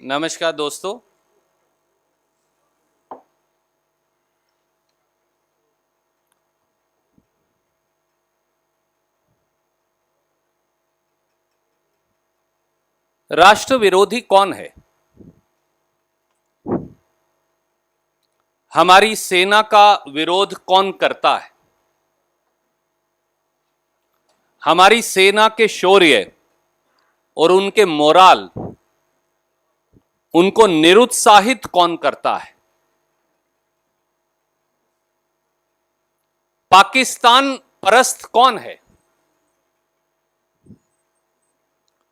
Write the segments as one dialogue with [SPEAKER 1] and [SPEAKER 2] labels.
[SPEAKER 1] नमस्कार दोस्तों। राष्ट्र विरोधी कौन है? हमारी सेना का विरोध कौन करता है? हमारी सेना के शौर्य और उनके मोराल, उनको निरुत्साहित कौन करता है? पाकिस्तान परस्त कौन है?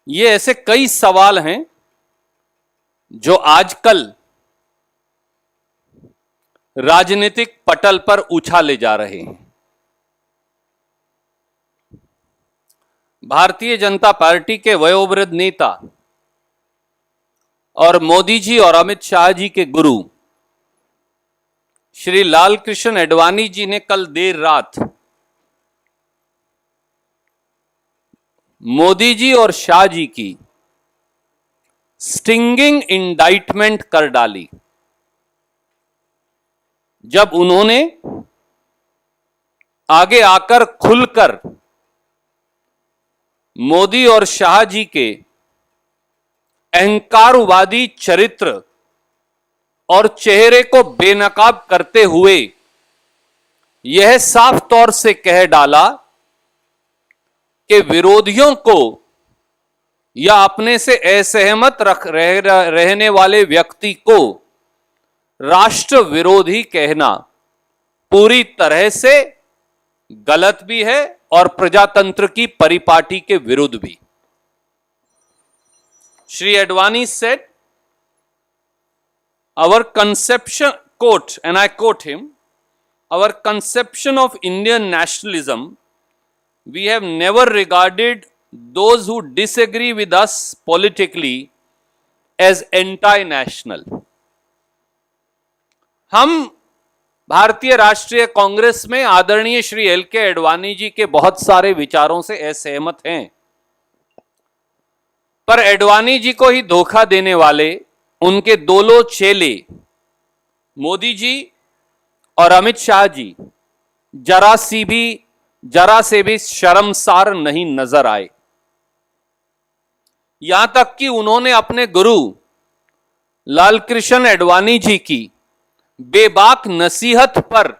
[SPEAKER 1] ये ऐसे कई सवाल हैं जो आजकल राजनीतिक पटल पर उछाले जा रहे हैं। भारतीय जनता पार्टी के वयोवृद्ध नेता और मोदी जी और अमित शाह जी के गुरु श्री लालकृष्ण आडवाणी जी ने कल देर रात मोदी जी और शाह जी की स्टिंगिंग इंडाइटमेंट कर डाली, जब उन्होंने आगे आकर खुलकर मोदी और शाह जी के अहंकारवादी चरित्र और चेहरे को बेनकाब करते हुए यह साफ तौर से कह डाला कि विरोधियों को या अपने से असहमत रहने वाले व्यक्ति को राष्ट्र विरोधी कहना पूरी तरह से गलत भी है और प्रजातंत्र की परिपाटी के विरुद्ध भी। Shri Advani said, our conception, quote, and I quote him, our conception of Indian nationalism, we have never regarded those who disagree with us politically as anti-national. हम भारतीय राष्ट्रीय कांग्रेस में आदरणीय श्री एल.के. आडवाणी जी के बहुत सारे विचारों से असहमत हैं, पर आडवाणी जी को ही धोखा देने वाले उनके दोनों चेले मोदी जी और अमित शाह जी जरा से भी शर्मसार नहीं नजर आए। यहां तक कि उन्होंने अपने गुरु लालकृष्ण आडवाणी जी की बेबाक नसीहत पर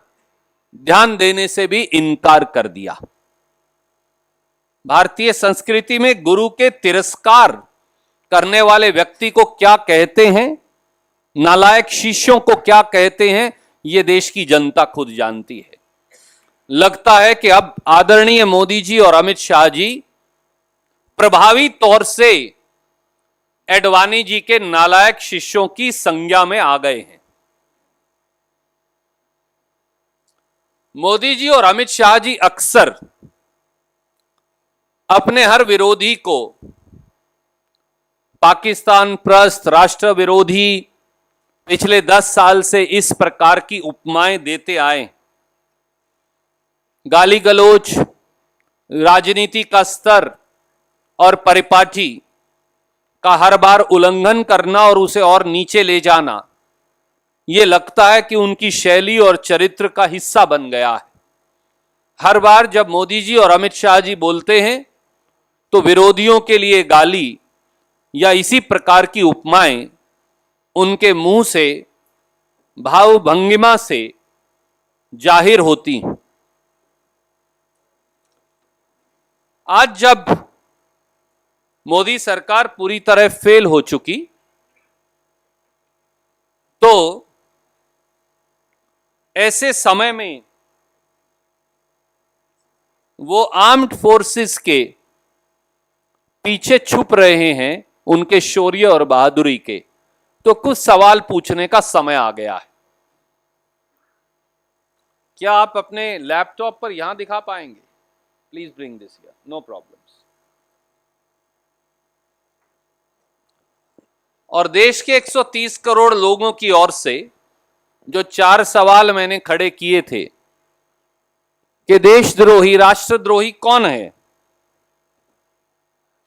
[SPEAKER 1] ध्यान देने से भी इनकार कर दिया। भारतीय संस्कृति में गुरु के तिरस्कार करने वाले व्यक्ति को क्या कहते हैं, नालायक शिष्यों को क्या कहते हैं, यह देश की जनता खुद जानती है। लगता है कि अब आदरणीय मोदी जी और अमित शाह जी प्रभावी तौर से आडवाणी जी के नालायक शिष्यों की संज्ञा में आ गए हैं। मोदी जी और अमित शाह जी अक्सर अपने हर विरोधी को पाकिस्तान परस्त, राष्ट्र विरोधी पिछले 10 साल से इस प्रकार की उपमाएं देते आए। गाली गलौज, राजनीति का स्तर और परिपाटी का हर बार उल्लंघन करना और उसे और नीचे ले जाना, यह लगता है कि उनकी शैली और चरित्र का हिस्सा बन गया है। हर बार जब मोदी जी और अमित शाह जी बोलते हैं तो विरोधियों के लिए गाली या इसी प्रकार की उपमाएं उनके मुंह से, भाव भंगिमा से जाहिर होती हैं। आज जब मोदी सरकार पूरी तरह फेल हो चुकी, तो ऐसे समय में वो आर्म्ड फोर्सेस के पीछे छुप रहे हैं उनके शौर्य और बहादुरी के, तो कुछ सवाल पूछने का समय आ गया है। क्या आप अपने लैपटॉप पर यहां दिखा पाएंगे? Please bring this here, no problems. और देश के 130 करोड़ लोगों की ओर से जो 4 सवाल मैंने खड़े किए थे कि देशद्रोही, राष्ट्रद्रोही कौन है,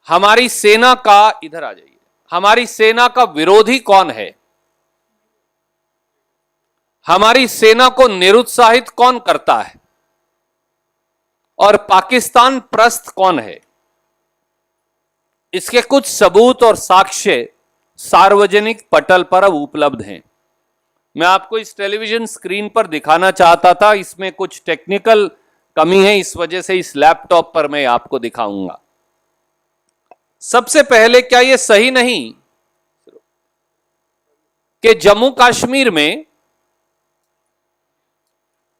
[SPEAKER 1] हमारी सेना का, इधर आ जाइए, हमारी सेना का विरोधी कौन है, हमारी सेना को निरुत्साहित कौन करता है और पाकिस्तान प्रस्त कौन है, इसके कुछ सबूत और साक्ष्य सार्वजनिक पटल पर अब उपलब्ध हैं। मैं आपको इस टेलीविजन स्क्रीन पर दिखाना चाहता था, इसमें कुछ टेक्निकल कमी है, इस वजह से इस लैपटॉप पर मैं आपको दिखाऊंगा। सबसे पहले, क्या यह सही नहीं कि जम्मू कश्मीर में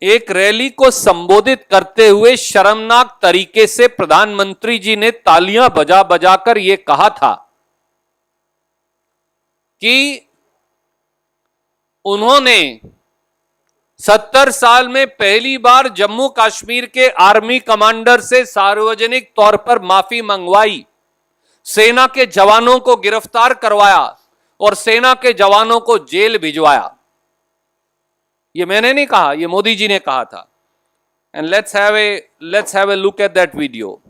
[SPEAKER 1] एक रैली को संबोधित करते हुए शर्मनाक तरीके से प्रधानमंत्री जी ने तालियां बजा बजाकर यह कहा था कि उन्होंने 70 साल में पहली बार जम्मू कश्मीर के आर्मी कमांडर से सार्वजनिक तौर पर माफी मंगवाई, सेना के जवानों को गिरफ्तार करवाया और सेना के जवानों को जेल भिजवाया। ये मैंने नहीं कहा, ये मोदी जी ने कहा था। And let's have a look at that video.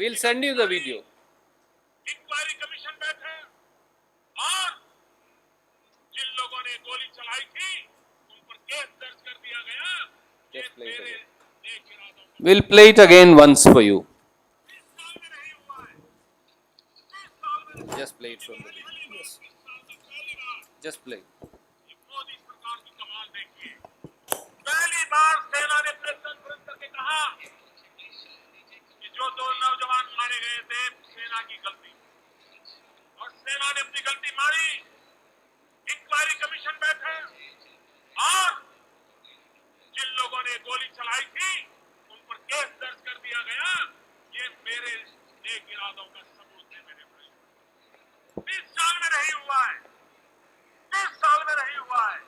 [SPEAKER 1] We'll send you the video.
[SPEAKER 2] Inquiry commission बैठे और जिन लोगों ने गोली चलाई थी उन पर केस दर्ज कर दिया गया।
[SPEAKER 1] Just play it again. We'll play it again once for you. Just play it from the video. Yes. Just play.
[SPEAKER 2] Modi सरकार की कमाल देखिए। पहली बार सेना ने प्रेस कॉन्फ्रेंस करके कहा कि जो 2 नौजवान मारे गए थे सेना की गलती, और सेना ने अपनी गलती मानी। इंक्वायरी कमीशन बैठे और जिन लोगों ने गोली चलाई थी उन पर केस दर्ज कर दिया गया। ये मेरे नेक इरादों का सबूत है। मेरे भाई 20 साल में नहीं हुआ है, 20 साल में नहीं हुआ है।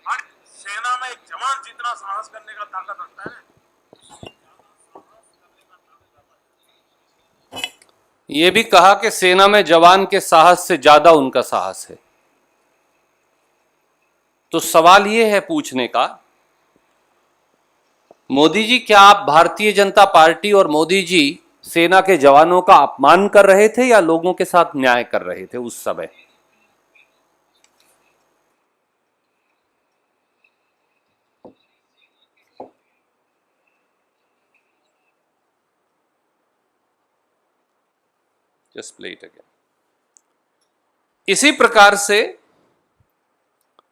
[SPEAKER 2] हर सेना में एक जवान जितना साहस करने का ताकत रखता है,
[SPEAKER 1] यह भी कहा कि सेना में जवान के साहस से ज्यादा उनका साहस है। तो सवाल यह है पूछने का, मोदी जी, क्या आप भारतीय जनता पार्टी और मोदी जी सेना के जवानों का अपमान कर रहे थे या लोगों के साथ न्याय कर रहे थे उस समय? Just play it again. इसी प्रकार से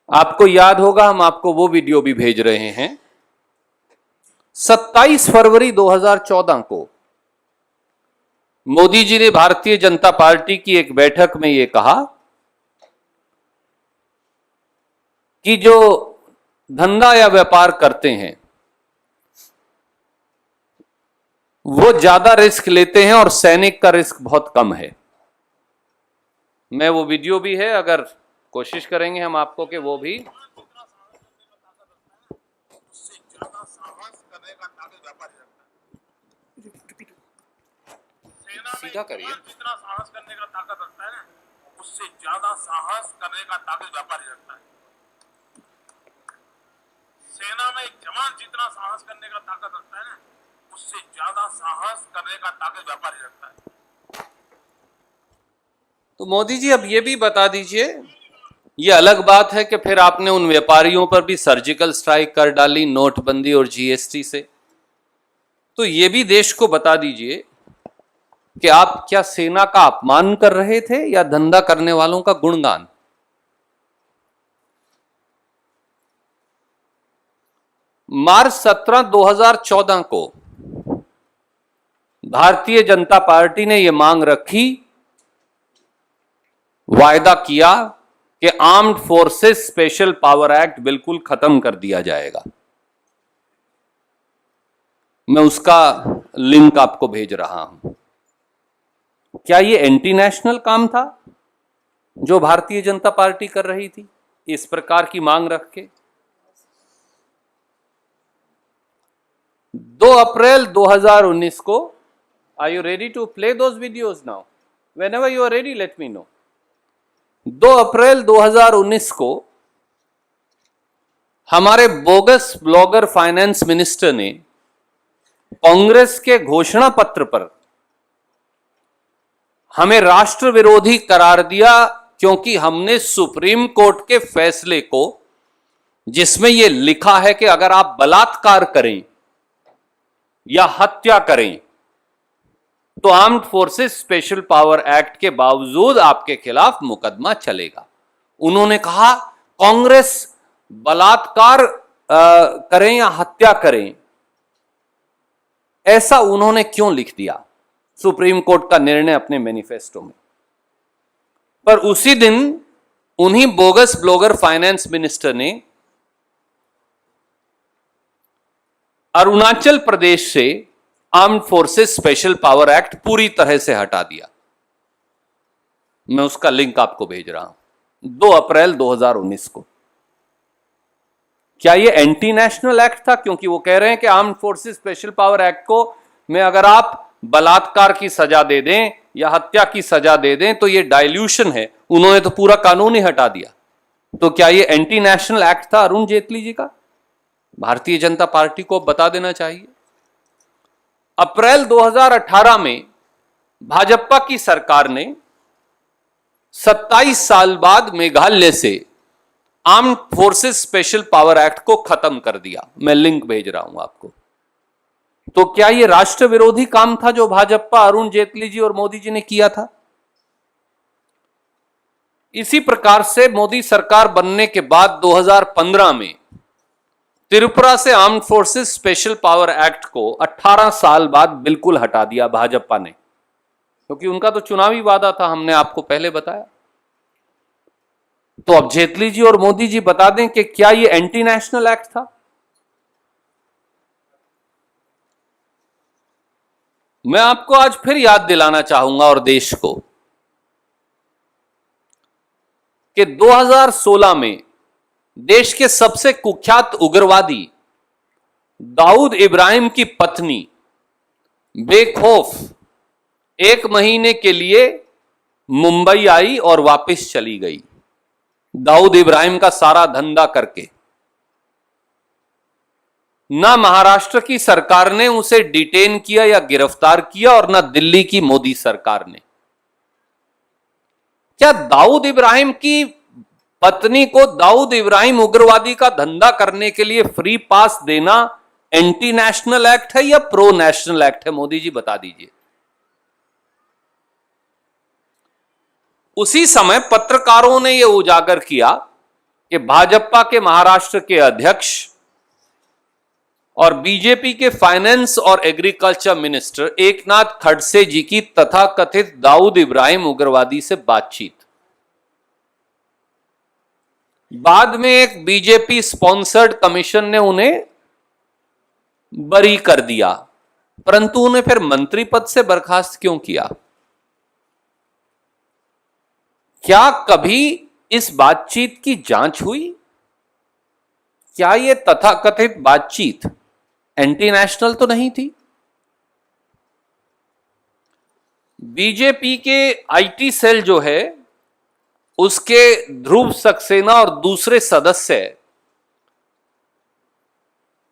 [SPEAKER 1] आपको याद होगा, हम आपको वो वीडियो भी भेज रहे हैं। 27 फरवरी 2014 को मोदी जी ने भारतीय जनता पार्टी की एक बैठक में यह कहा कि जो धंधा या व्यापार करते हैं वो ज्यादा रिस्क लेते हैं और सैनिक का रिस्क बहुत कम है। मैं वो वीडियो भी है, अगर कोशिश करेंगे हम आपको कि वो भी सीधा करिए।
[SPEAKER 2] जितना साहस करने का ताकत रखता है ना, उससे ज्यादा साहस करने का ताकत व्यापारी रखता है। सेना में एक जवान जितना साहस करने का ताकत रखता है ना, उससे ज्यादा साहस करने का ताकत व्यापारी रखता है।
[SPEAKER 1] तो मोदी जी, अब ये भी बता दीजिए, ये अलग बात है कि फिर आपने उन व्यापारियों पर भी सर्जिकल स्ट्राइक कर डाली नोटबंदी और जीएसटी से, तो ये भी देश को बता दीजिए कि आप क्या सेना का अपमान कर रहे थे या धंधा करने वालों का गुणगान? मार्च 17, 2014 को भारतीय जनता पार्टी ने यह मांग रखी, वायदा किया कि armed forces special power act बिल्कुल खत्म कर दिया जाएगा। मैं उसका लिंक आपको भेज रहा हूं। क्या ये एंटी नेशनल काम था जो भारतीय जनता पार्टी कर रही थी इस प्रकार की मांग रख के? 2 अप्रैल 2019 को, are you ready to play those videos now? Whenever you are ready let me know. 2 अप्रैल 2019 को हमारे बोगस ब्लॉगर फाइनेंस मिनिस्टर ने कांग्रेस के घोषणा पत्र पर हमें राष्ट्र विरोधी करार दिया, क्योंकि हमने सुप्रीम कोर्ट के फैसले को, जिसमें यह लिखा है कि अगर आप बलात्कार करें या हत्या करें तो armed forces special power act के बावजूद आपके खिलाफ मुकदमा चलेगा। उन्होंने कहा कांग्रेस बलात्कार करें या हत्या करें, ऐसा उन्होंने क्यों लिख दिया सुप्रीम कोर्ट का निर्णय अपने मैनिफेस्टो में। पर उसी दिन उन्हीं बोगस ब्लॉगर फाइनेंस मिनिस्टर ने अरुणाचल प्रदेश से armed forces special power act पूरी तरह से हटा दिया। मैं उसका लिंक आपको भेज रहा हूं, 2 अप्रैल 2019 को। क्या यह एंटी नेशनल एक्ट था? क्योंकि वो कह रहे हैं कि armed forces special power act को में अगर आप बलात्कार की सजा दे दें या हत्या की सजा दे दें तो यह डाइल्यूशन है। उन्होंने तो पूरा कानून ही हटा दिया। तो क्या यह एंटी नेशनल एक्ट था अरुण जेटली जी का? भारतीय जनता पार्टी को बता देना चाहिए। अप्रैल 2018 में भाजपा की सरकार ने 27 साल बाद मेघालय से armed forces special power act को खत्म कर दिया। मैं लिंक भेज रहा हूं आपको। तो क्या यह राष्ट्र विरोधी काम था जो भाजपा, अरुण जेटली जी और मोदी जी ने किया था? इसी प्रकार से मोदी सरकार बनने के बाद 2015 में त्रिपुरा से armed forces special power act को 18 साल बाद बिल्कुल हटा दिया भाजपा ने, क्योंकि उनका तो चुनावी वादा था, हमने आपको पहले बताया। तो अब जेटली जी और मोदी जी बता दें कि क्या यह एंटी नेशनल एक्ट था? मैं आपको आज फिर याद दिलाना चाहूंगा और देश को कि 2016 में देश के सबसे कुख्यात उग्रवादी दाऊद इब्राहिम की पत्नी बेखौफ 1 महीने के लिए मुंबई आई और वापस चली गई, दाऊद इब्राहिम का सारा धंधा करके। ना महाराष्ट्र की सरकार ने उसे डिटेन किया या गिरफ्तार किया और ना दिल्ली की मोदी सरकार ने। क्या दाऊद इब्राहिम की पत्नी को दाऊद इब्राहिम उग्रवादी का धंधा करने के लिए फ्री पास देना एंटी नेशनल एक्ट है या प्रो नेशनल एक्ट है? मोदी जी बता दीजिए। उसी समय पत्रकारों ने यह उजागर किया कि भाजपा के महाराष्ट्र के अध्यक्ष और बीजेपी के फाइनेंस और एग्रीकल्चर मिनिस्टर एकनाथ खड़से जी की तथाकथित दाऊद इब्राहिम उग्रवादी से बातचीत। बाद में एक बीजेपी स्पॉन्सर्ड कमीशन ने उन्हें बरी कर दिया, परंतु उन्हें फिर मंत्री पद से बर्खास्त क्यों किया? क्या कभी इस बातचीत की जांच हुई? क्या यह तथाकथित बातचीत एंटी नेशनल तो नहीं थी? बीजेपी के आईटी सेल जो है उसके ध्रुव सक्सेना और दूसरे सदस्य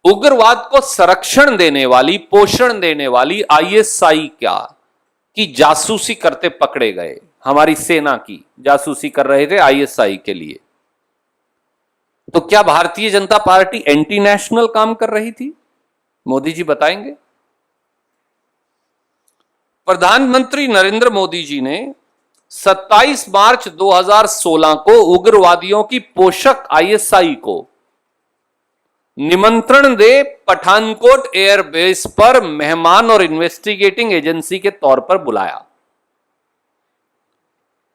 [SPEAKER 1] उग्रवाद को संरक्षण देने वाली, पोषण देने वाली आईएसआई की जासूसी करते पकड़े गए। हमारी सेना की जासूसी कर रहे थे आईएसआई के लिए। तो क्या Bharatiya Janata party anti national काम कर रही थी? मोदी जी बताएंगे। प्रधानमंत्री नरेंद्र मोदी जी ने 27 मार्च 2016 को उग्रवादियों की पोषक आईएसआई को निमंत्रण दे पठानकोट एयरबेस पर मेहमान और इन्वेस्टिगेटिंग एजेंसी के तौर पर बुलाया।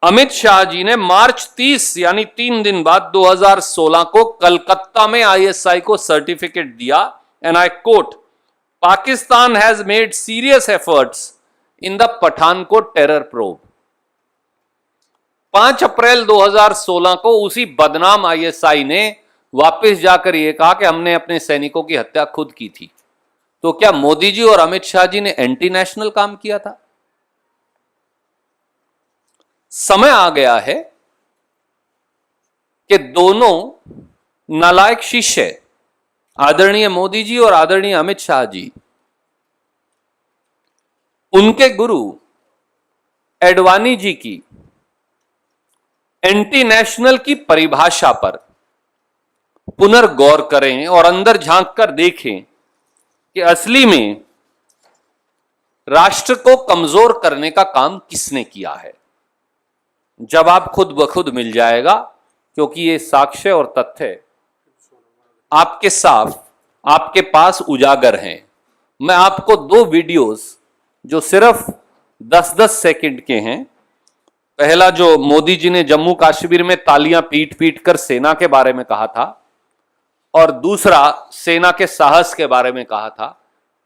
[SPEAKER 1] अमित शाह जी ने मार्च 30 यानी 3 दिन बाद 2016 को कलकत्ता में आईएसआई को सर्टिफिकेट दिया, and I quote, Pakistan has made serious efforts in the Pathankot terror probe. 5 अप्रैल 2016 को उसी बदनाम आईएसआई ने वापस जाकर यह कहा कि हमने अपने सैनिकों की हत्या खुद की थी। तो क्या मोदी जी और अमित शाह जी ने एंटी नेशनल काम किया था? समय आ गया है कि दोनों नालायक शिष्य आदरणीय मोदी जी और आदरणीय अमित शाह जी, उनके गुरु एडवाणी जी की एंटी नेशनल की परिभाषा पर पुनर्गौर करें और अंदर झांक कर देखें कि असली में राष्ट्र को कमजोर करने का काम किसने किया है। जवाब खुद ब खुद मिल जाएगा, क्योंकि ये साक्ष्य और तथ्य आपके साफ आपके पास उजागर हैं। मैं आपको दो वीडियोस जो सिर्फ 10-10 सेकंड के हैं, पहला जो मोदी जी ने जम्मू कश्मीर में तालियां पीट पीट कर सेना के बारे में कहा था और दूसरा सेना के साहस के बारे में कहा था,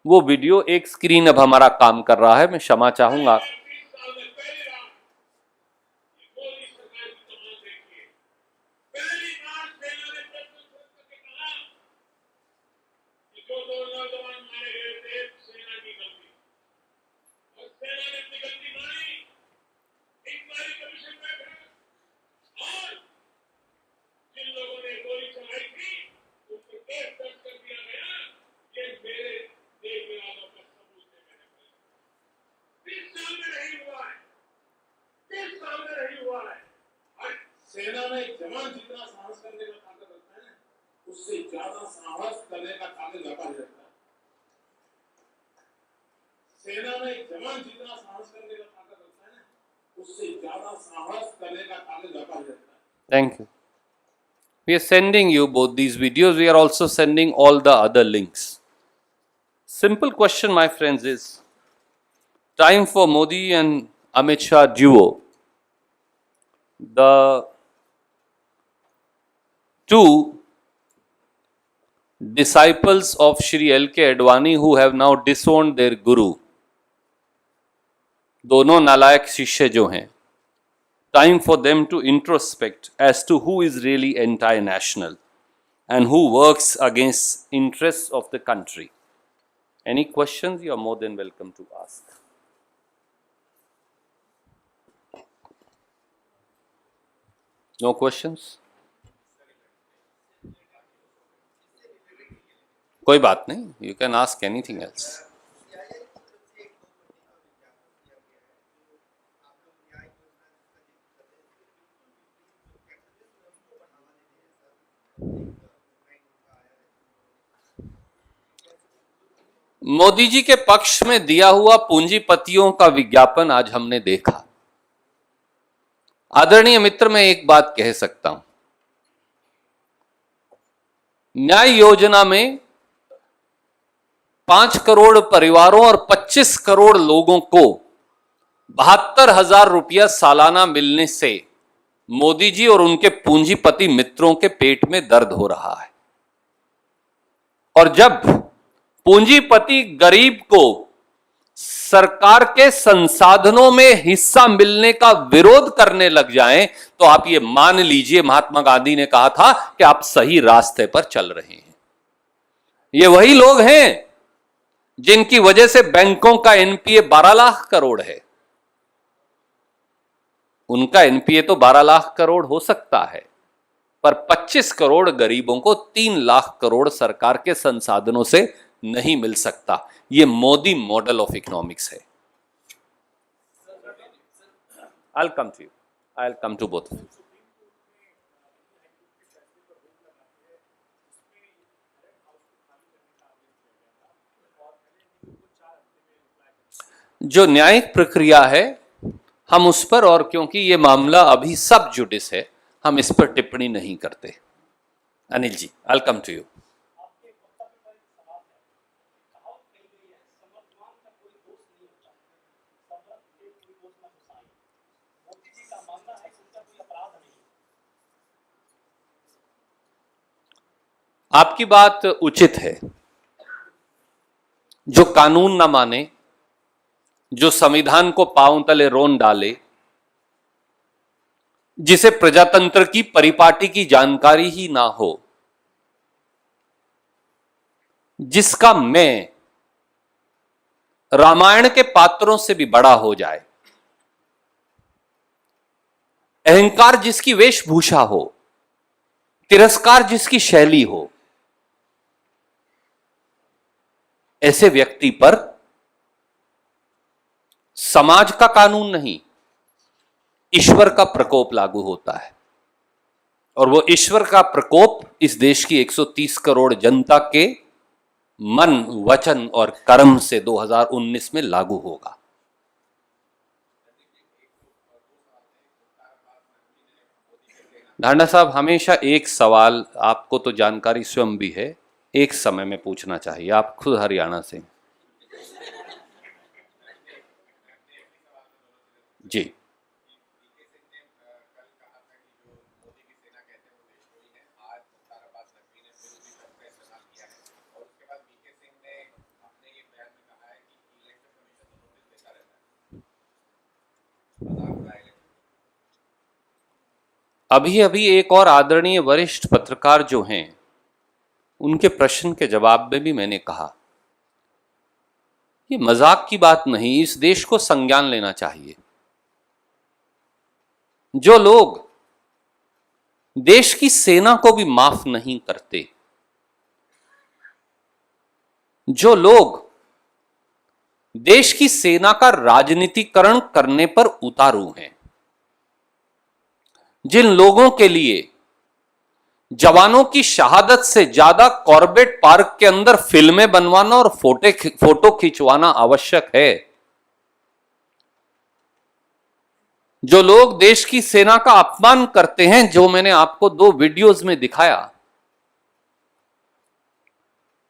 [SPEAKER 1] वो वीडियो एक स्क्रीन अब हमारा काम कर रहा है, मैं क्षमा चाहूंगा।
[SPEAKER 2] सेना में एक जवान जितना साहस करने का ताकत रखता है ना, उससे ज्यादा साहस करने का ताकत व्यापारी रखता है। सेना में एक जवान जितना साहस करने का ताकत रखता है ना, उससे ज्यादा साहस करने का ताकत व्यापारी रखता है।
[SPEAKER 1] Thank you. We are sending you both these videos. We are also sending all the other links. Simple question, my friends, is time for Modi and Amit Shah duo. The two disciples of Shri L.K. Advani who have now disowned their guru, दोनों नालायक शिष्य जो हैं, time for them to introspect as to who is really anti-national and who works against interests of the country. Any questions? You are more than welcome to ask. No questions? कोई बात नहीं, you can ask anything else. Modi ji के पक्ष में दिया हुआ पूंजीपतियों का विज्ञापन आज हमने देखा। आदरणीय मित्र, मैं एक बात कह सकता हूं, न्याय योजना में 5 करोड़ परिवारों और 25 करोड़ लोगों को 72,000 रुपया सालाना मिलने से मोदी जी और उनके पूंजीपति मित्रों के पेट में दर्द हो रहा है। और जब पूंजीपति गरीब को सरकार के संसाधनों में हिस्सा मिलने का विरोध करने लग जाएं, तो आप ये मान लीजिए, महात्मा गांधी ने कहा था कि आप सही रास्ते पर चल रहे हैं। ये वही लोग हैं जिनकी वजह से बैंकों का एनपीए 12 लाख करोड़ है। उनका एनपीए तो 12 लाख करोड़ हो सकता है, पर 25 करोड़ गरीबों को 3 लाख करोड़ सरकार के संसाधनों से नहीं मिल सकता। ये मोदी मॉडल ऑफ इकोनॉमिक्स है। I'll come to you. I'll come to both of you. जो न्यायिक प्रक्रिया है, हम उस पर, और क्योंकि ये मामला अभी सब जुडिस है, हम इस पर टिप्पणी नहीं करते। Anil ji, I'll come to you. आपकी बात उचित है। जो कानून ना माने, जो संविधान को पांव तले रोन डाले, जिसे प्रजातंत्र की परिपाटी की जानकारी ही ना हो, जिसका मैं रामायण के पात्रों से भी बड़ा हो जाए, अहंकार जिसकी वेशभूषा हो, तिरस्कार जिसकी शैली हो, ऐसे व्यक्ति पर समाज का कानून नहीं, ईश्वर का प्रकोप लागू होता है। और वो ईश्वर का प्रकोप इस देश की 130 करोड़ जनता के मन, वचन और कर्म से 2019 में लागू होगा। ढांडा साहब, हमेशा एक सवाल, आपको तो जानकारी स्वयं भी है, एक समय में पूछना चाहिए। आप खुद हरियाणा से। जी। अभी अभी एक और आदरणीय वरिष्ठ पत्रकार जो हैं, उनके प्रश्न के जवाब में भी मैंने कहा, ये मजाक की बात नहीं, इस देश को संज्ञान लेना चाहिए। जो लोग देश की सेना को भी माफ नहीं करते, जो लोग देश की सेना का राजनीतिकरण करने पर उतारू हैं, जिन लोगों के लिए जवानों की शहादत से ज्यादा कॉर्बेट पार्क के अंदर फिल्में बनवाना और फोटो खिंचवाना आवश्यक है, जो लोग देश की सेना का अपमान करते हैं, जो मैंने आपको 2 वीडियोस में दिखाया,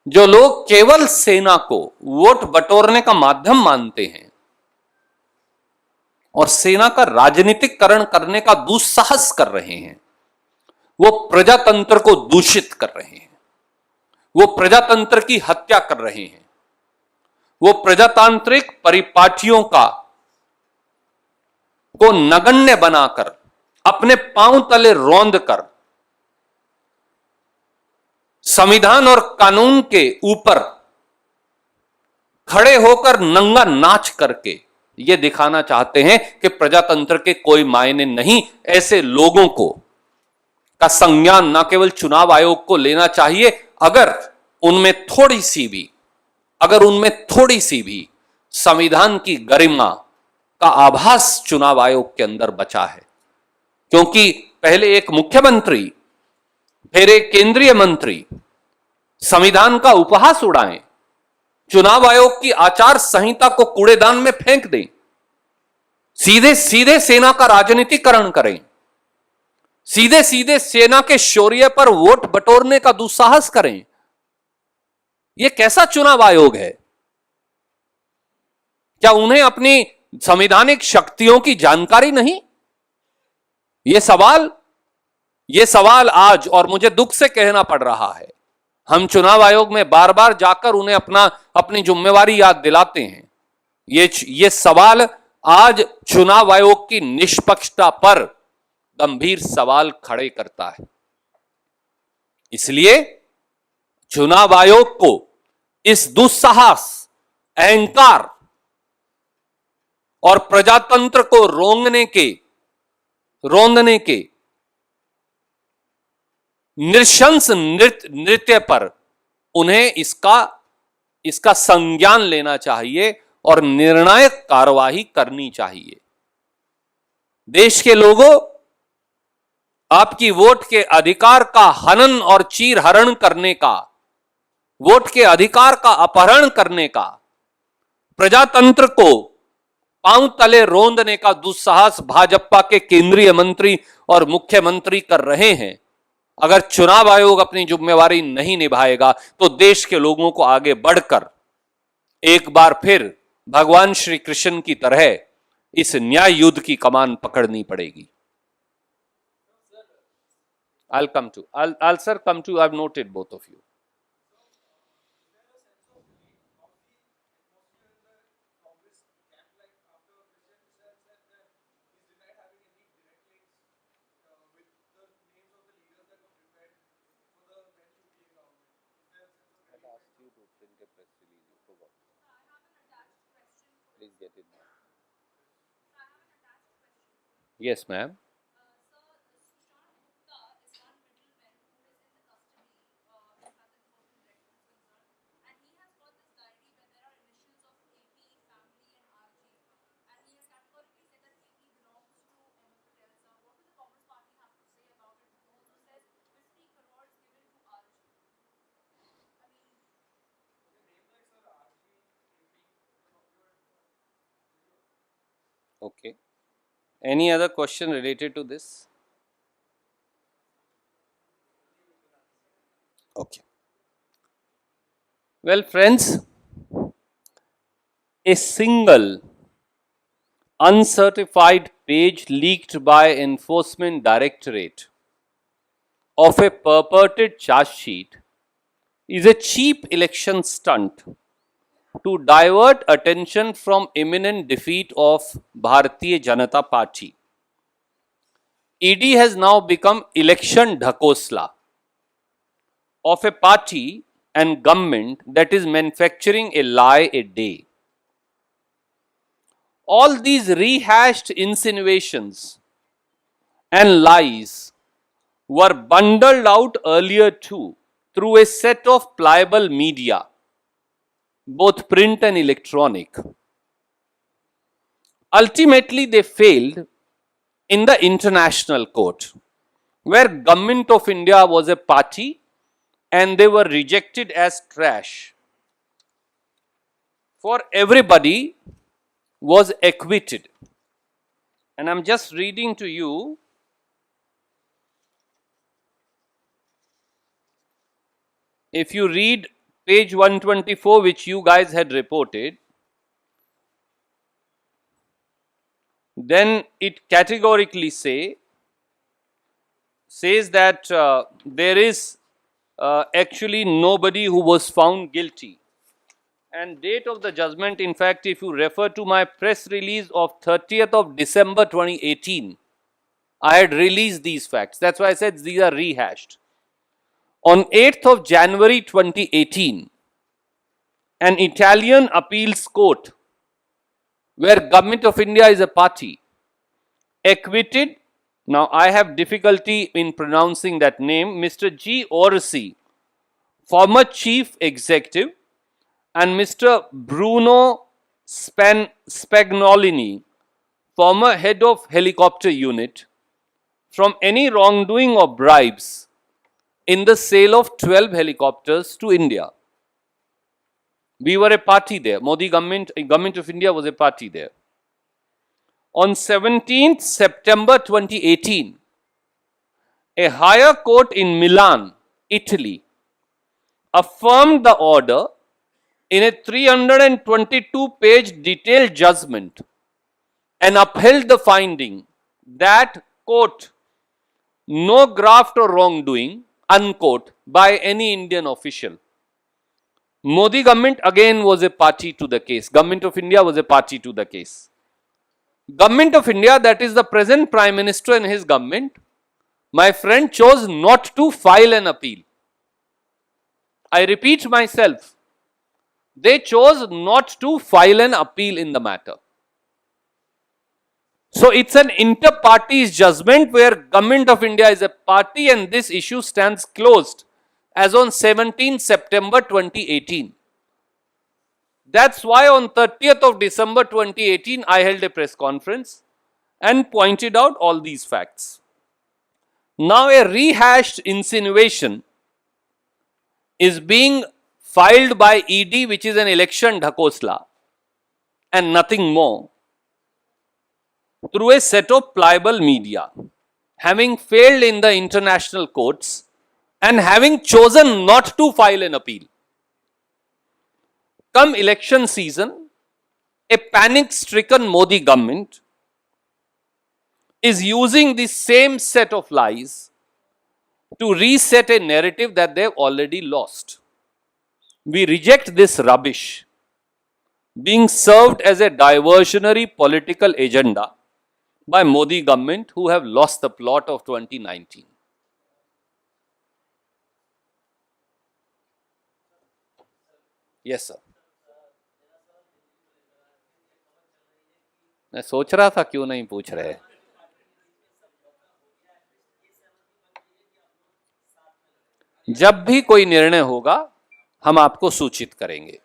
[SPEAKER 1] जो लोग केवल सेना को वोट बटोरने का माध्यम मानते हैं और सेना का राजनीतिकरण करने का दुस्साहस कर रहे हैं, वो प्रजातंत्र को दूषित कर रहे हैं, वो प्रजातंत्र की हत्या कर रहे हैं, वो प्रजातांत्रिक परिपाटियों को नगण्य बनाकर, अपने पांव तले रौंद कर, संविधान और कानून के ऊपर खड़े होकर नंगा नाच करके ये दिखाना चाहते हैं कि प्रजातंत्र के कोई मायने नहीं। ऐसे लोगों को का संज्ञान न केवल चुनाव आयोग को लेना चाहिए, अगर उनमें थोड़ी सी भी संविधान की गरिमा का आभास चुनाव आयोग के अंदर बचा है। क्योंकि पहले एक मुख्यमंत्री, फिर एक केंद्रीय मंत्री संविधान का उपहास उड़ाएं, चुनाव आयोग की आचार संहिता को कूड़ेदान में फेंक दें, सीधे सीधे सेना का राजनीतिकरण करें, सीधे सीधे सेना के शौर्य पर वोट बटोरने का दुस्साहस करें। यह कैसा चुनाव आयोग है? क्या उन्हें अपनी संवैधानिक शक्तियों की जानकारी नहीं? यह सवाल आज, और मुझे दुख से कहना पड़ रहा है, हम चुनाव आयोग में बार बार जाकर उन्हें अपनी जिम्मेवारी याद दिलाते हैं। ये सवाल आज चुनाव आयोग की निष्पक्षता पर गंभीर सवाल खड़े करता है। इसलिए चुनाव आयोग को इस दुस्साहस, अहंकार और प्रजातंत्र को रौंदने के नृशंस नृत्य पर उन्हें इसका संज्ञान लेना चाहिए और निर्णायक कार्रवाई करनी चाहिए। देश के लोगों, आपकी वोट के अधिकार का हनन और चीरहरण करने का, वोट के अधिकार का अपहरण करने का, प्रजातंत्र को पांव तले रौंदने का दुस्साहस भाजपा के केंद्रीय मंत्री और मुख्यमंत्री कर रहे हैं। अगर चुनाव आयोग अपनी जिम्मेवारी नहीं निभाएगा तो देश के लोगों को आगे बढ़कर एक बार फिर भगवान श्री कृष्ण की तरह इस न्याय युद्ध की कमान पकड़नी पड़ेगी। I'll come to, I've noted both of you. Please get it now. Yes, ma'am. Okay. Any other question related to this? Okay. Well, friends, a single uncertified page leaked by Enforcement Directorate of a purported charge sheet is a cheap election stunt to divert attention from imminent defeat of Bharatiya Janata Party. ED has now become election dhakosla of a party and government that is manufacturing a lie a day. All these rehashed insinuations and lies were bundled out earlier too through a set of pliable media, both print and electronic. Ultimately, they failed in the international court, where Government of India was a party and they were rejected as trash. For everybody was acquitted. And I'm just reading to you. If you read page 124, which you guys had reported, then it categorically says that there is actually nobody who was found guilty. And date of the judgment, in fact, if you refer to my press release of 30th of December 2018, I had released these facts. That's why I said these are rehashed. On 8th of January 2018, an Italian appeals court, where Government of India is a party, acquitted, now I have difficulty in pronouncing that name, Mr. G. Orsi, former chief executive, and Mr. Bruno Spagnolini, former head of helicopter unit, from any wrongdoing or bribes in the sale of 12 helicopters to India. We were a party there. Modi government of India was a party there. On 17th September 2018, a higher court in Milan, Italy, affirmed the order in a 322-page detailed judgment and upheld the finding that, quote, no graft or wrongdoing, unquote, by any Indian official. Modi government again was a party to the case. Government of India was a party to the case. Government of India, that is the present Prime Minister and his government, my friend, chose not to file an appeal. I repeat myself, they chose not to file an appeal in the matter. So it's an inter-parties judgment where Government of India is a party and this issue stands closed as on 17 September 2018. That's why on 30th of December 2018, I held a press conference and pointed out all these facts. Now a rehashed insinuation is being filed by ED, which is an election dhakosla and nothing more, through a set of pliable media, having failed in the international courts and having chosen not to file an appeal. Come election season, a panic-stricken Modi government is using the same set of lies to reset a narrative that they've already lost. We reject this rubbish being served as a diversionary political agenda by Modi government, who have lost the plot of 2019. Yes, sir. मैं सोच रहा था क्यों नहीं पूछ रहे. जब भी कोई निर्णय होगा हम आपको सूचित करेंगे.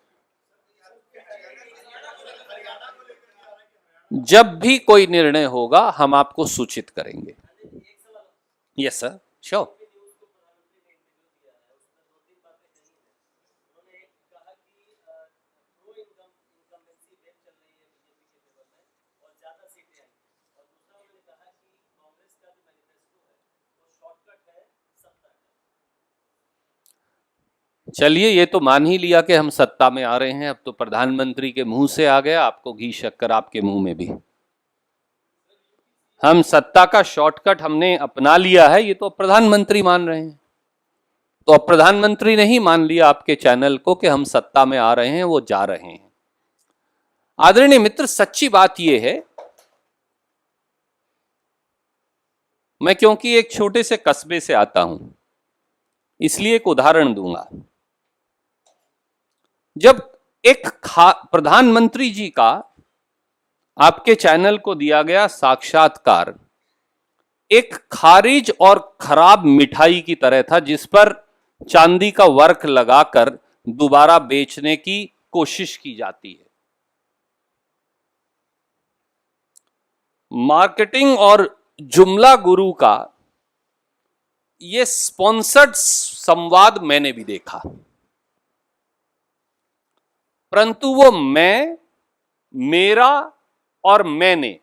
[SPEAKER 1] जब भी कोई निर्णय होगा हम आपको सूचित करेंगे. Yes sir, sure. चलिए, ये तो मान ही लिया कि हम सत्ता में आ रहे हैं, अब तो प्रधानमंत्री के मुंह से आ गया, आपको घी शक्कर आपके मुंह में भी। हम सत्ता का शॉर्टकट हमने अपना लिया है, ये तो प्रधानमंत्री मान रहे हैं। तो अब प्रधानमंत्री ने ही मान लिया आपके चैनल को कि हम सत्ता में आ रहे हैं, वो जा रहे हैं। आदरणीय मित्र, सच्ची बात यह है, मैं क्योंकि एक छोटे से कस्बे से आता हूं, इसलिए एक उदाहरण दूंगा। जब एक प्रधानमंत्री जी का आपके चैनल को दिया गया साक्षात्कार एक खारिज और खराब मिठाई की तरह था, जिस पर चांदी का वर्क लगाकर दोबारा बेचने की कोशिश की जाती है। मार्केटिंग और जुमला गुरु का यह स्पॉन्सर्ड संवाद मैंने भी देखा, परंतु वो मैं, मेरा और मैंने,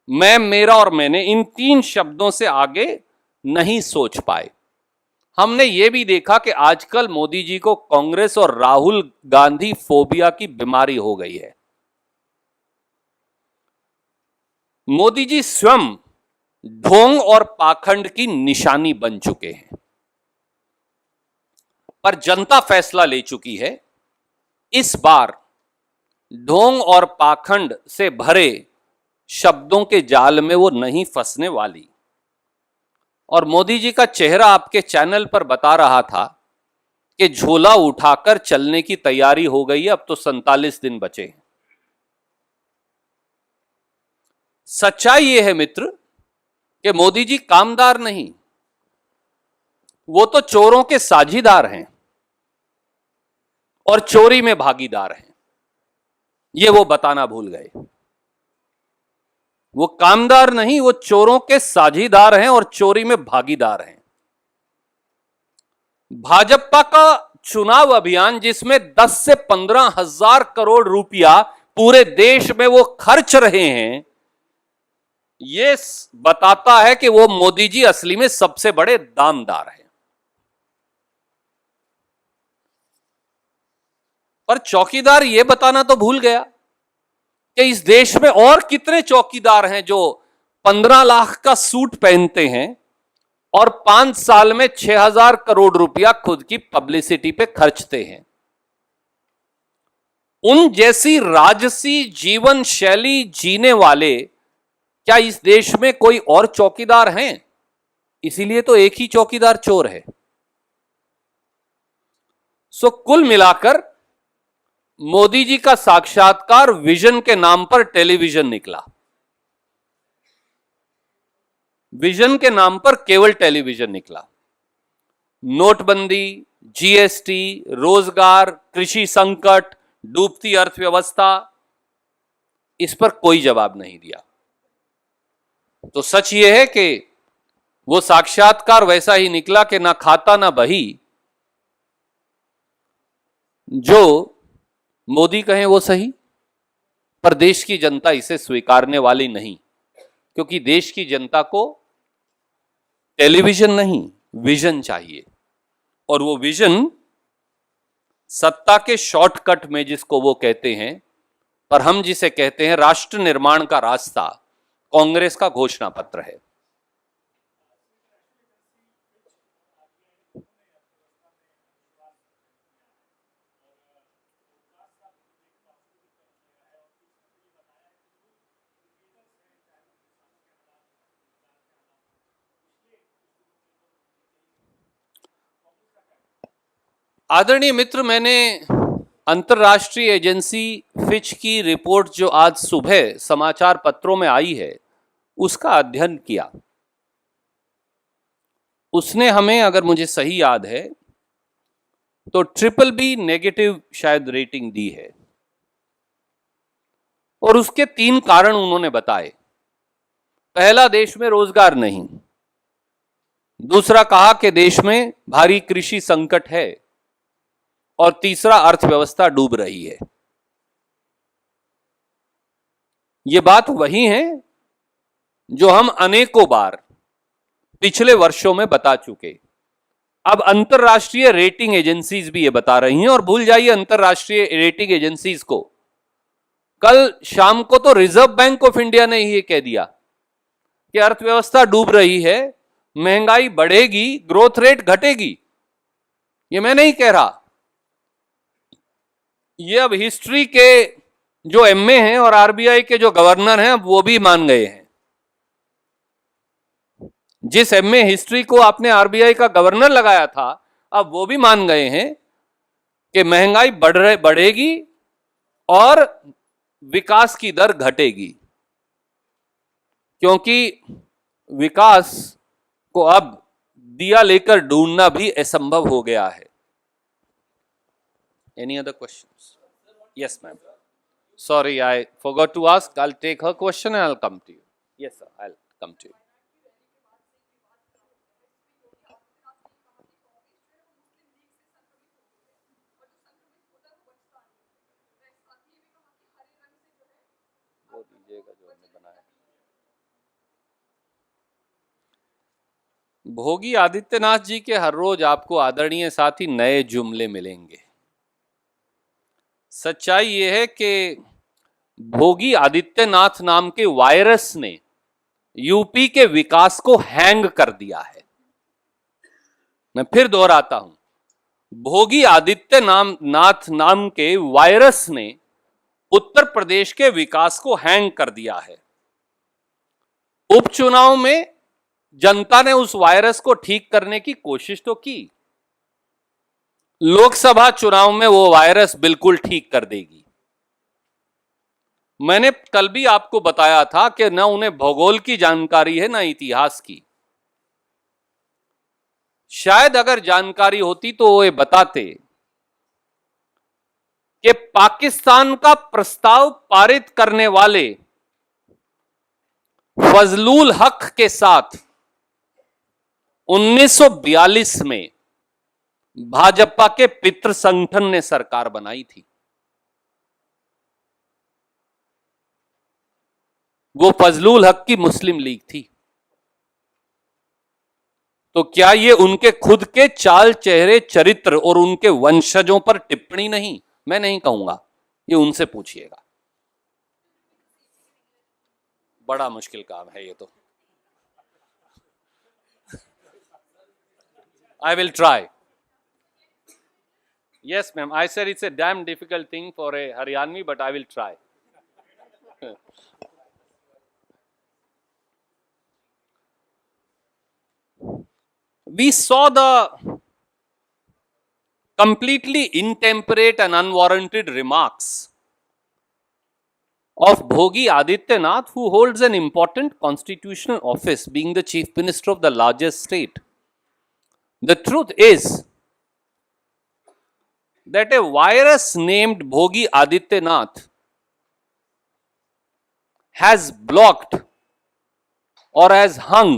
[SPEAKER 1] मैं, मेरा और मैंने, इन तीन शब्दों से आगे नहीं सोच पाए। हमने ये भी देखा कि आजकल मोदी जी को कांग्रेस और राहुल गांधी फोबिया की बीमारी हो गई है। मोदी जी स्वयं ढोंग और पाखंड की निशानी बन चुके हैं, पर जनता फैसला ले चुकी है, इस बार ढोंग और पाखंड से भरे शब्दों के जाल में वो नहीं फंसने वाली। और मोदी जी का चेहरा आपके चैनल पर बता रहा था कि झोला उठाकर चलने की तैयारी हो गई है, अब तो 47 दिन बचे हैं। सच्चाई यह है मित्र कि मोदी जी कामदार नहीं, वो तो चोरों के साझीदार हैं और चोरी में भागीदार हैं, ये वो बताना भूल गए। वो कामदार नहीं, वो चोरों के साझीदार हैं और चोरी में भागीदार हैं। भाजपा का चुनाव अभियान, जिसमें 10 से 15 हजार करोड़ रुपया पूरे देश में वो खर्च रहे हैं, ये बताता है कि वो मोदी जी असली में सबसे बड़े दामदार हैं। पर चौकीदार ये बताना तो भूल गया कि इस देश में और कितने चौकीदार हैं जो 15 लाख का सूट पहनते हैं और 5 साल में 6000 करोड़ रुपया खुद की पब्लिसिटी पे खर्चते हैं। उन जैसी राजसी जीवन शैली जीने वाले क्या इस देश में कोई और चौकीदार हैं? इसीलिए तो एक ही चौकीदार चोर है। सो कुल मिलाकर मोदी जी का साक्षात्कार विजन के नाम पर टेलीविजन निकला। विजन के नाम पर केवल टेलीविजन निकला। नोटबंदी, जीएसटी, रोजगार, कृषि संकट, डूबती अर्थव्यवस्था, इस पर कोई जवाब नहीं दिया। तो सच यह है कि वो साक्षात्कार वैसा ही निकला कि ना खाता ना बही। जो मोदी कहें वो सही, पर देश की जनता इसे स्वीकारने वाली नहीं, क्योंकि देश की जनता को टेलीविजन नहीं, विजन चाहिए। और वो विजन सत्ता के शॉर्टकट में, जिसको वो कहते हैं, पर हम जिसे कहते हैं राष्ट्र निर्माण का रास्ता, कांग्रेस का घोषणा पत्र है। आदरणीय मित्र, मैंने अंतर्राष्ट्रीय एजेंसी फिच की रिपोर्ट जो आज सुबह समाचार पत्रों में आई है, उसका अध्ययन किया। उसने हमें, अगर मुझे सही याद है, तो BBB नेगेटिव शायद रेटिंग दी है। और उसके 3 कारण उन्होंने बताए। पहला, देश में रोजगार नहीं। दूसरा, कहा कि देश में भारी कृषि संकट है। और तीसरा, अर्थव्यवस्था डूब रही है। ये बात वही है जो हम अनेकों बार पिछले वर्षों में बता चुके। अब अंतरराष्ट्रीय रेटिंग एजेंसीज भी ये बता रही हैं, और भूल जाइए अंतरराष्ट्रीय रेटिंग एजेंसीज को। कल शाम को तो रिजर्व बैंक ऑफ इंडिया ने ये कह दिया कि अर्थव्यवस्था डूब रही है, महंगाई बढ़ेगी, ग्रोथ रेट घटेगी। ये मैं नहीं कह रहा, ये अब हिस्ट्री के जो एमए हैं और आरबीआई के जो गवर्नर हैं अब वो भी मान गए हैं। जिस एमए हिस्ट्री को आपने आरबीआई का गवर्नर लगाया था, अब वो भी मान गए हैं कि महंगाई बढ़ेगी और विकास की दर घटेगी, क्योंकि विकास को अब दिया लेकर ढूंढना भी असंभव हो गया है। Any other questions? Yes ma'am, sorry I forgot to ask, I will take her question and I will come to you. Yes sir, I will come to you. वो दीजिएगा जो हमने बनाया। भोगी आदित्यनाथ जी के हर रोज आपको आदरणीय साथी नए जुमले मिलेंगे। सच्चाई यह है कि भोगी आदित्यनाथ नाम के वायरस ने यूपी के विकास को हैंग कर दिया है। मैं फिर दोहराता हूं, भोगी आदित्यनाथ नाम के वायरस ने उत्तर प्रदेश के विकास को हैंग कर दिया है। उपचुनाव में जनता ने उस वायरस को ठीक करने की कोशिश तो की, लोकसभा चुनाव में वो वायरस बिल्कुल ठीक कर देगी। मैंने कल भी आपको बताया था कि न उन्हें भूगोल की जानकारी है न इतिहास की। शायद अगर जानकारी होती तो वो ये बताते कि पाकिस्तान का प्रस्ताव पारित करने वाले फजलुल हक के साथ 1942 में भाजपा के पितृ संगठन ने सरकार बनाई थी। वो फजलुल हक की मुस्लिम लीग थी। तो क्या ये उनके खुद के चाल चेहरे चरित्र और उनके वंशजों पर टिप्पणी नहीं? मैं नहीं कहूंगा, ये उनसे पूछिएगा। बड़ा मुश्किल काम है ये तो। I will try. Yes, ma'am. I said it's a damn difficult thing for a Haryanvi, but I will try. We saw the completely intemperate and unwarranted remarks of Bhogi Adityanath, who holds an important constitutional office, being the chief minister of the largest state. The truth is that a virus named Bhogi Adityanath has blocked or has hung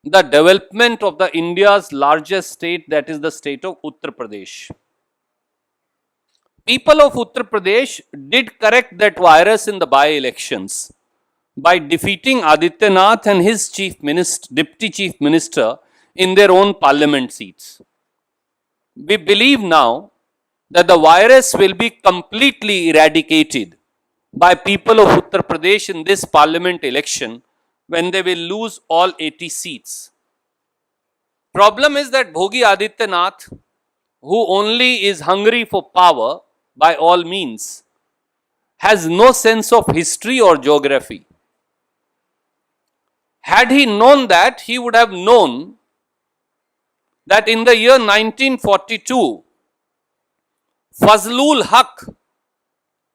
[SPEAKER 1] the development of the India's largest state, that is the state of Uttar Pradesh. People of Uttar Pradesh did correct that virus in the by-elections by defeating Adityanath and his deputy chief minister in their own parliament seats. We believe now that the virus will be completely eradicated by people of Uttar Pradesh in this parliament election when they will lose all 80 seats. Problem is that Bhogi Adityanath, who only is hungry for power by all means, has no sense of history or geography. Had he known that, he would have known that in the year 1942, Fazlul Haq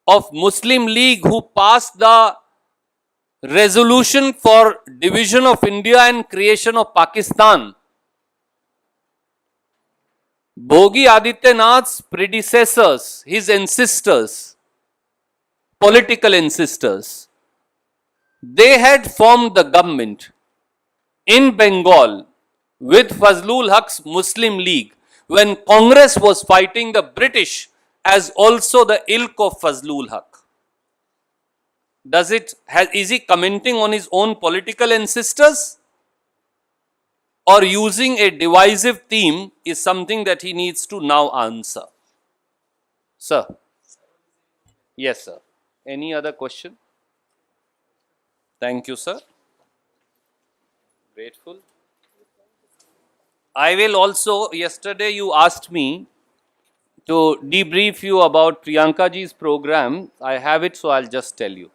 [SPEAKER 1] of Muslim League, who passed the resolution for division of India and creation of Pakistan, Bhogi Adityanath's predecessors, his ancestors, political ancestors, they had formed the government in Bengal with Fazlul Haq's Muslim League when Congress was fighting the British as also the ilk of Fazlul Haq. Is he commenting on his own political ancestors? or using a divisive theme is something that he needs to now answer. Sir. Yes, sir. Any other question? Thank you, sir. Grateful. I will also, yesterday you asked me to debrief you about Priyanka ji's program. I have it, so I'll just tell you.